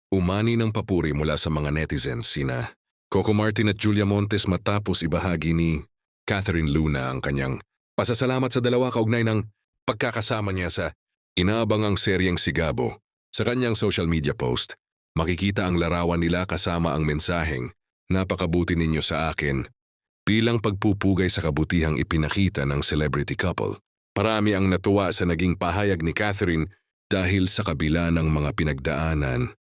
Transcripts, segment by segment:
Umani ng papuri mula sa mga netizens sina Coco Martin at Julia Montes matapos ibahagi ni Catherine Luna ang kanyang pasasalamat sa dalawa kaugnay ng pagkakasama niya sa inaabangang seryeng Sigabo. Sa kanyang social media post, makikita ang larawan nila kasama ang mensaheng, "Napakabuti ninyo sa akin," bilang pagpupugay sa kabutihang ipinakita ng celebrity couple. Marami ang natuwa sa naging pahayag ni Catherine dahil sa kabila ng mga pinagdaanan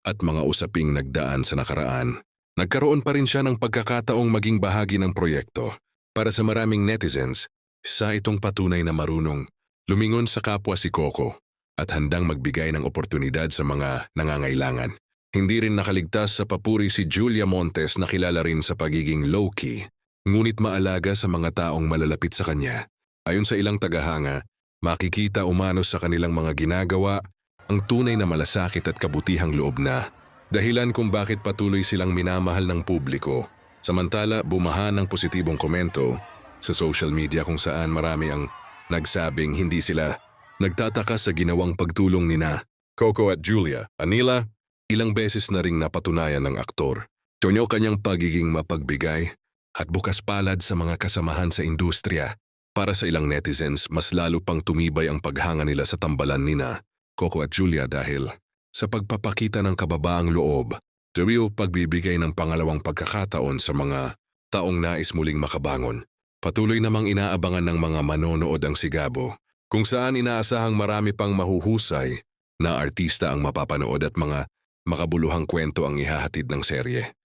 at mga usaping nagdaan sa nakaraan, nagkaroon pa rin siya ng pagkakataong maging bahagi ng proyekto. Para sa maraming netizens, isa itong patunay na marunong lumingon sa kapwa si Coco at handang magbigay ng oportunidad sa mga nangangailangan. Hindi rin nakaligtas sa papuri si Julia Montes na kilala rin sa pagiging low-key, ngunit maalaga sa mga taong malalapit sa kanya. Ayon sa ilang tagahanga, makikita umano sa kanilang mga ginagawa ang tunay na malasakit at kabutihang loob na dahilan kung bakit patuloy silang minamahal ng publiko. Samantala, bumaha ng positibong komento sa social media kung saan marami ang nagsabing hindi sila nagtataka sa ginawang pagtulong nina Coco at Julia. Anila, ilang beses na ring napatunayan ng aktor Tonyo kanyang pagiging mapagbigay at bukas palad sa mga kasamahan sa industriya. Para sa ilang netizens, mas lalo pang tumibay ang paghanga nila sa tambalan nina Coco at Julia dahil sa pagpapakita ng kababaang loob, Dario pagbibigay ng pangalawang pagkakataon sa mga taong nais muling makabangon. Patuloy namang inaabangan ng mga manonood ang Sigabo, kung saan inaasahang marami pang mahuhusay na artista ang mapapanood at mga makabuluhang kwento ang ihahatid ng serye.